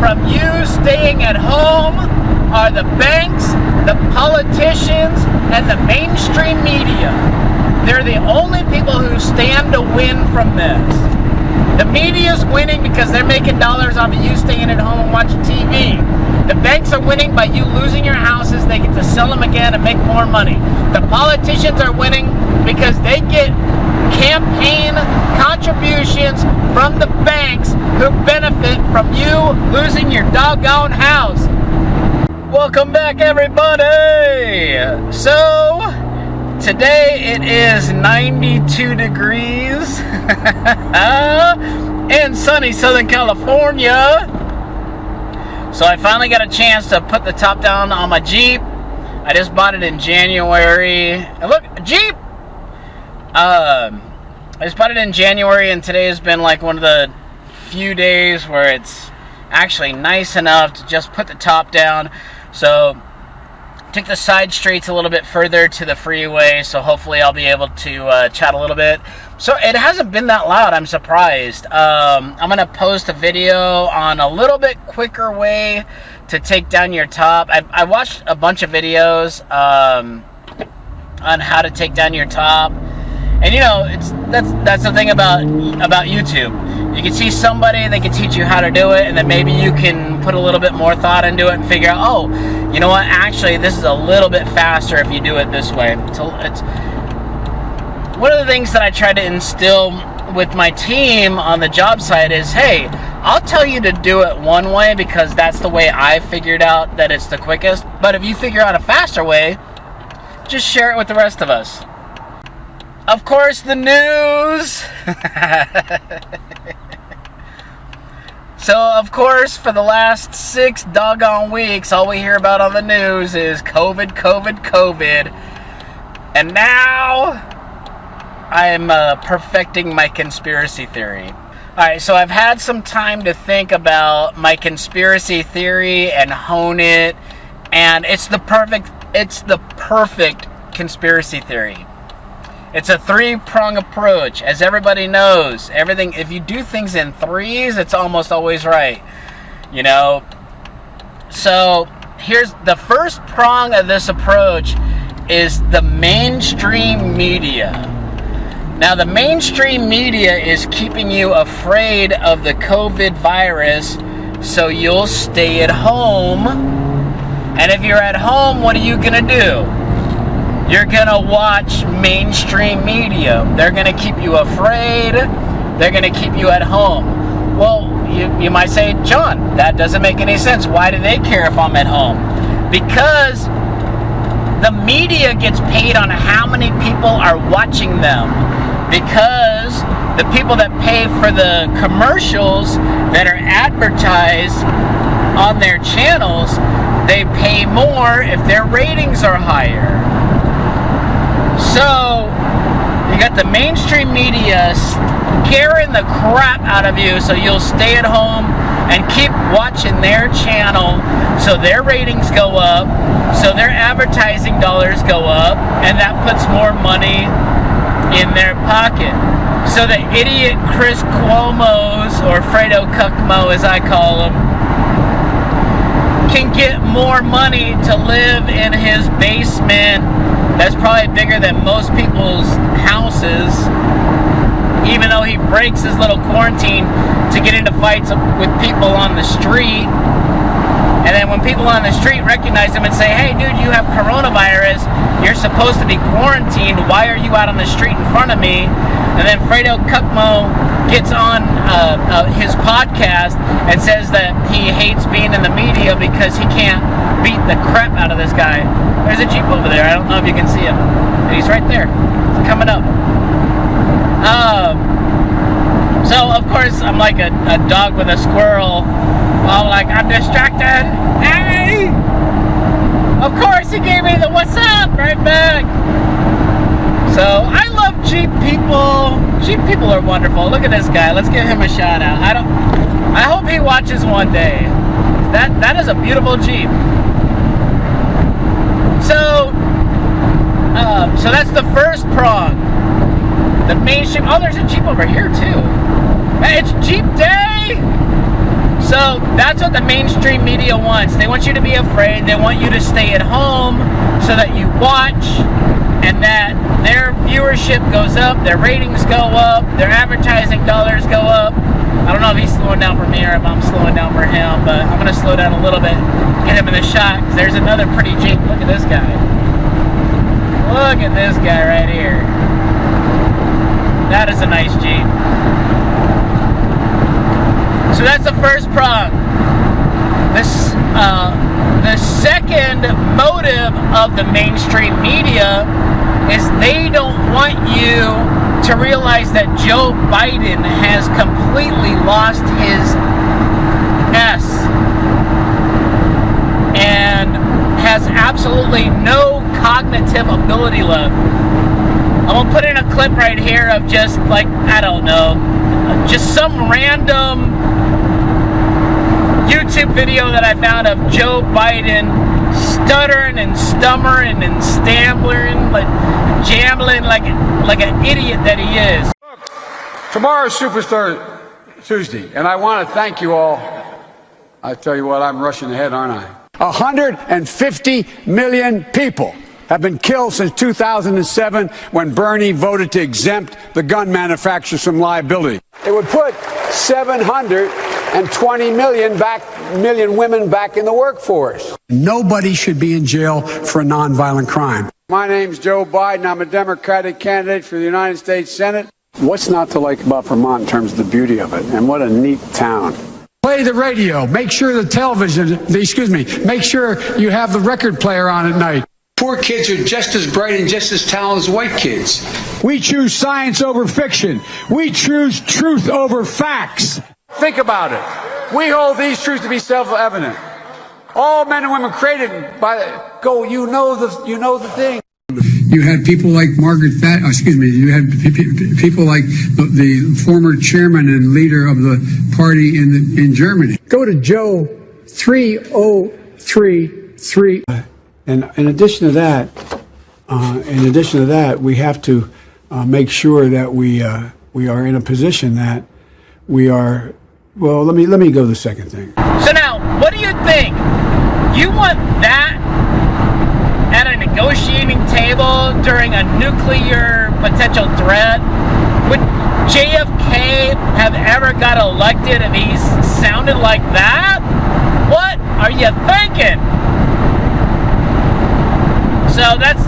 from you staying at home are the banks, the politicians, and the mainstream media. They're the only people who stand to win from this. The media's winning because they're making dollars off of you staying at home and watching TV. The banks are winning by you losing your houses. They get to sell them again and make more money. The politicians are winning because they get campaign contributions from the banks who benefit from you losing your doggone house. Welcome back, everybody. So, today it is 92 degrees in sunny Southern California. So I finally got a chance to put the top down on my Jeep. I just bought it in January. And look, Jeep! I just bought it in January, and today has been like one of the few days where it's actually nice enough to just put the top down. So took the side streets a little bit further to the freeway, so hopefully I'll be able to chat a little bit. So it hasn't been that loud, I'm surprised. I'm going to post a video on a little bit quicker way to take down your top. I watched a bunch of videos on how to take down your top. And you know, that's the thing about YouTube. You can see somebody, they can teach you how to do it, and then maybe you can put a little bit more thought into it and figure out, oh, you know what, actually this is a little bit faster if you do it this way. So it's one of the things that I try to instill with my team on the job site is, hey, I'll tell you to do it one way because that's the way I figured out that it's the quickest. But if you figure out a faster way, just share it with the rest of us. Of course, the news. So, of course, for the last 6 doggone weeks, all we hear about on the news is COVID, COVID, COVID. And now, I'm perfecting my conspiracy theory. Alright, so I've had some time to think about my conspiracy theory and hone it. And it's the perfect conspiracy theory. It's a 3-prong approach. As everybody knows, everything, if you do things in threes, it's almost always right. You know? So, here's the first prong of this approach is the mainstream media. Now, the mainstream media is keeping you afraid of the COVID virus, so you'll stay at home. And if you're at home, what are you going to do? You're going to watch mainstream media. They're going to keep you afraid. They're going to keep you at home. Well, you might say, John, that doesn't make any sense. Why do they care if I'm at home? Because the media gets paid on how many people are watching them. Because the people that pay for the commercials that are advertised on their channels, they pay more if their ratings are higher. So, you got the mainstream media scaring the crap out of you so you'll stay at home and keep watching their channel so their ratings go up, so their advertising dollars go up, and that puts more money in their pocket. So the idiot Chris Cuomo's, or Fredo Cuckmo as I call him, can get more money to live in his basement that's probably bigger than most people's houses, even though he breaks his little quarantine to get into fights with people on the street. And then when people on the street recognize him and say, hey dude, you have coronavirus, you're supposed to be quarantined, why are you out on the street in front of me? And then Fredo Cuckmo gets on his podcast and says that he hates being in the media because he can't beat the crap out of this guy. There's a Jeep over there, I don't know if you can see him. He's right there, he's coming up. So of course I'm like a dog with a squirrel. I'm like, I'm distracted. Hey! Of course he gave me the what's up right back. So I love Jeep people. Jeep people are wonderful. Look at this guy. Let's give him a shout out. I hope he watches one day. That is a beautiful Jeep. So that's the first prong. The mainstream. Oh, there's a Jeep over here too. Hey, it's Jeep Day. So that's what the mainstream media wants. They want you to be afraid. They want you to stay at home so that you watch and that their viewership goes up, their ratings go up, their advertising dollars go up. I don't know if he's slowing down for me or if I'm slowing down for him, but I'm going to slow down a little bit, get him in the shot, because there's another pretty Jeep. Look at this guy. Look at this guy right here. That is a nice Jeep. So that's the first prong. The second motive of the mainstream media is they don't want you to realize that Joe Biden has completely lost his S and has absolutely no cognitive ability left. I'm gonna put in a clip right here of just like, I don't know, just some random YouTube video that I found of Joe Biden stuttering and stammering and stammering, like jambling like an idiot that he is. Tomorrow's Superstar Tuesday, and I want to thank you all. I tell you what, I'm rushing ahead, aren't I? 150 million people have been killed since 2007 when Bernie voted to exempt the gun manufacturers from liability. It would put 720 million women back in the workforce. Nobody should be in jail for a nonviolent crime. My name's Joe Biden. I'm a Democratic candidate for the United States Senate. What's not to like about Vermont in terms of the beauty of it? And what a neat town. Play the radio. Make sure the television, make sure you have the record player on at night. Poor kids are just as bright and just as talented as white kids. We choose science over fiction. We choose truth over facts. Think about it. We hold these truths to be self-evident. All men and women created by you know the thing. You had people like you had people like the former chairman and leader of the party in Germany. Go to Joe 3033. And in addition to that, we have to make sure that we are in a position that we are. Well, let me go to the second thing. So now, what do you think? You want that at a negotiating table during a nuclear potential threat? Would JFK have ever got elected if he sounded like that? What are you thinking? So that's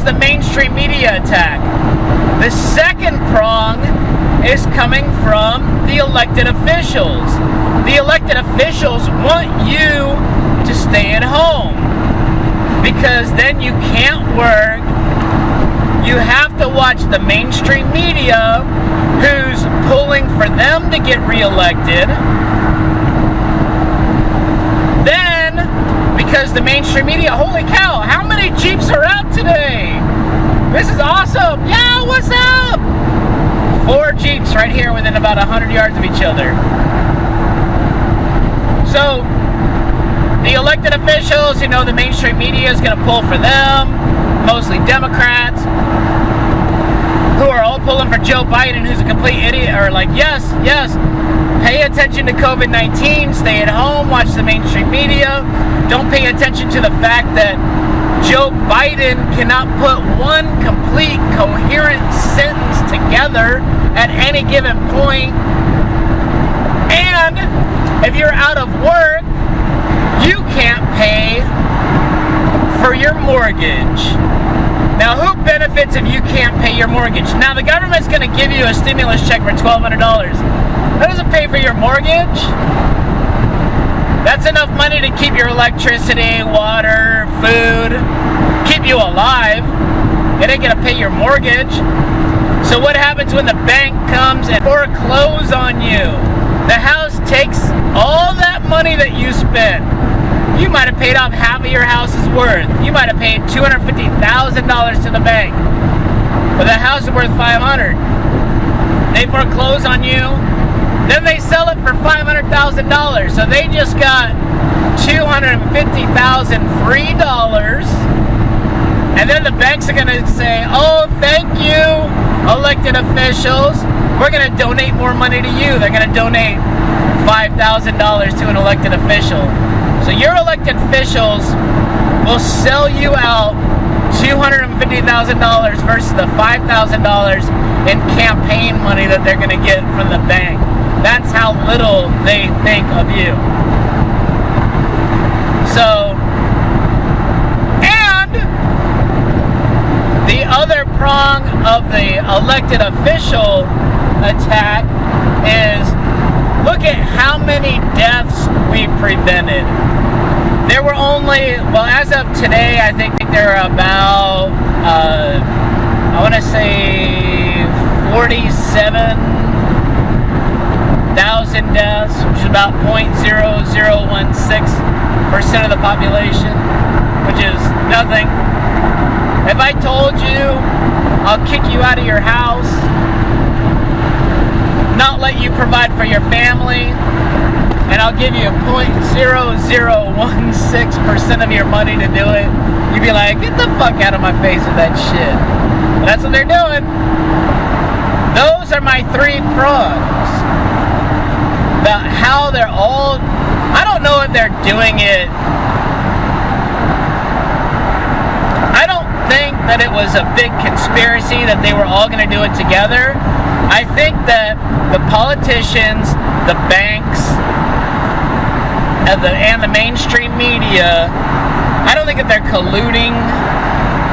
the mainstream media attack. The second prong is coming from the elected officials. The elected officials want you to stay at home because then you can't work. You have to watch the mainstream media who's pulling for them to get reelected. Then, because the mainstream media, holy cow, how many Jeeps are out today? This is awesome. Yeah, what's up? 4 Jeeps right here within about 100 yards of each other. So, the elected officials, the mainstream media is going to pull for them, mostly Democrats, who are all pulling for Joe Biden, who's a complete idiot, are like, yes, pay attention to COVID-19, stay at home, watch the mainstream media. Don't pay attention to the fact that Joe Biden cannot put one complete, coherent sentence together at any given point. And if you're out of work, you can't pay for your mortgage. Now, who benefits if you can't pay your mortgage? Now, the government's going to give you a stimulus check for $1,200. That doesn't pay for your mortgage. That's enough money to keep your electricity, water, food, keep you alive. It ain't going to pay your mortgage. So what happens when the bank comes and forecloses on you? The house takes all that money that you spent. You might have paid off half of your house's worth. You might have paid $250,000 to the bank. But the house is worth $500,000. They foreclose on you. Then they sell it for $500,000. So they just got $250,000 free dollars. And then the banks are going to say, oh, thank you, elected officials. We're going to donate more money to you. They're going to donate $5 $5,000 to an elected official. So your elected officials will sell you out $250,000 versus the $5,000 in campaign money that they're going to get from the bank. That's how little they think of you. So, and the other prong of the elected official attack is, look at how many deaths we prevented. There were only, well, as of today, I think there are about, I want to say 47,000 deaths, which is about 0.0016% of the population, which is nothing. If I told you I'll kick you out of your house, not let you provide for your family, and I'll give you 0.0016% of your money to do it, you'd be like, get the fuck out of my face with that shit. But that's what they're doing. Those are my three prongs. About how they're all, I don't know if they're doing it. I don't think that it was a big conspiracy that they were all going to do it together. I think that the politicians, the banks, and the mainstream media, I don't think that they're colluding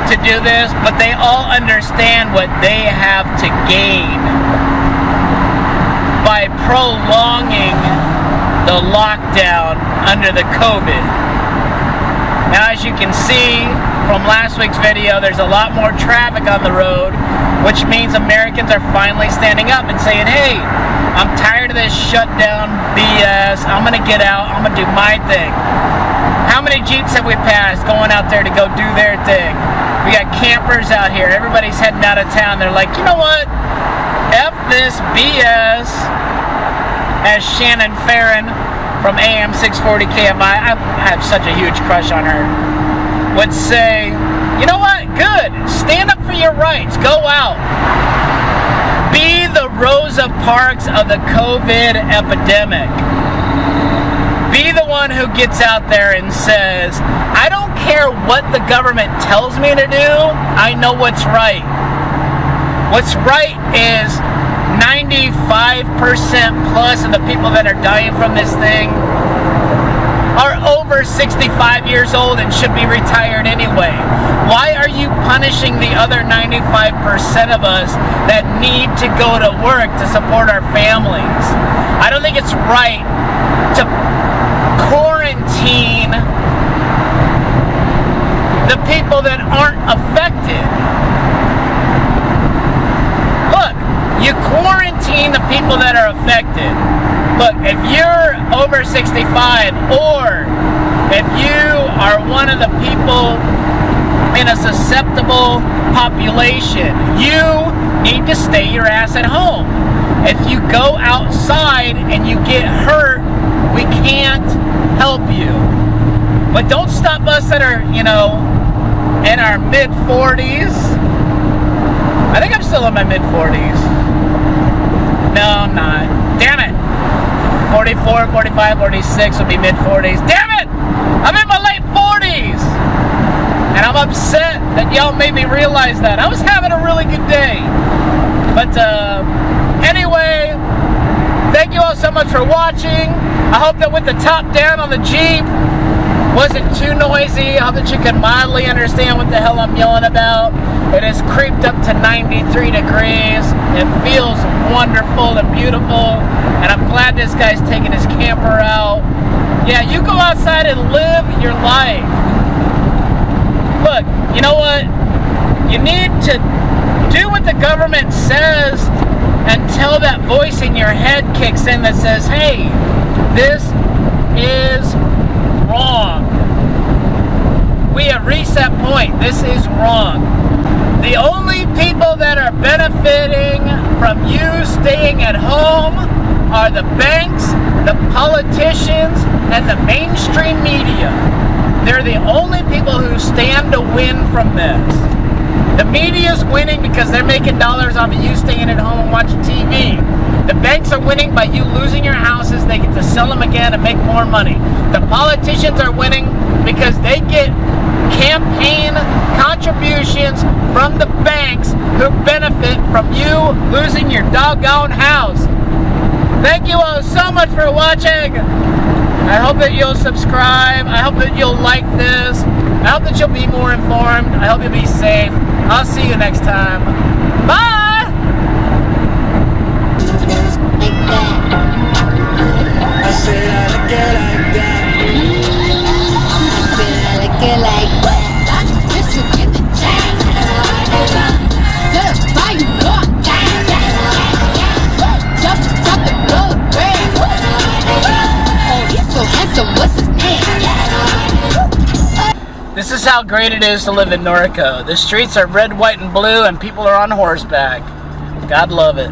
to do this, but they all understand what they have to gain by prolonging the lockdown under the COVID. Now, as you can see from last week's video, there's a lot more traffic on the road, which means Americans are finally standing up and saying, hey, I'm tired of this shutdown BS. I'm going to get out. I'm going to do my thing. How many Jeeps have we passed going out there to go do their thing? We got campers out here. Everybody's heading out of town. They're like, you know what? F this BS. As Shannon Farren from AM 640 KFI, I have such a huge crush on her, would say, you know what? Good. Stand up for your rights. Go out. Be the Rosa Parks of the COVID epidemic. Be the one who gets out there and says, I don't care what the government tells me to do, I know what's right. What's right is 95% plus of the people that are dying from this thing are over 65 years old and should be retired anyway. Why are you punishing the other 95% of us that need to go to work to support our families? I don't think it's right to quarantine the people that aren't affected. Look, you quarantine the people that are affected. Look, if you're over 65 or if you are one of the people in a susceptible population, you need to stay your ass at home. If you go outside and you get hurt, we can't help you. But don't stop us that are, in our mid-40s. I think I'm still in my mid-40s. No, I'm not. Damn it. 44, 45, 46 would be mid-40s. Damn it! I'm in my late 40s! And I'm upset that y'all made me realize that. I was having a really good day. But, anyway, thank you all so much for watching. I hope that with the top down on the Jeep wasn't too noisy. I hope that you can mildly understand what the hell I'm yelling about. It has creeped up to 93 degrees. It feels wonderful and beautiful. And I'm glad this guy's taking his camper out. Yeah, you go outside and live your life. Look, you know what? You need to do what the government says until that voice in your head kicks in that says, hey, this is wrong. We have reached that point. This is wrong. The only people that are benefiting from you staying at home are the banks, the politicians, and the mainstream media. They're the only people who stand to win from this. The media's winning because they're making dollars off of you staying at home and watching TV. The banks are winning by you losing your houses. They get to sell them again and make more money. The politicians are winning because they get campaign contributions from the banks who benefit from you losing your doggone house. Thank you all so much for watching. I hope that you'll subscribe. I hope that you'll like this. I hope that you'll be more informed. I hope you'll be safe. I'll see you next time. Bye! I said I like it like that. I said I like it like that. Just to get the change. Set up by you, Lord. Jump to top the blow the brand. Oh, he's so handsome, what's his name? This is how great it is to live in Norco. The streets are red, white, and blue, and people are on horseback. God love it.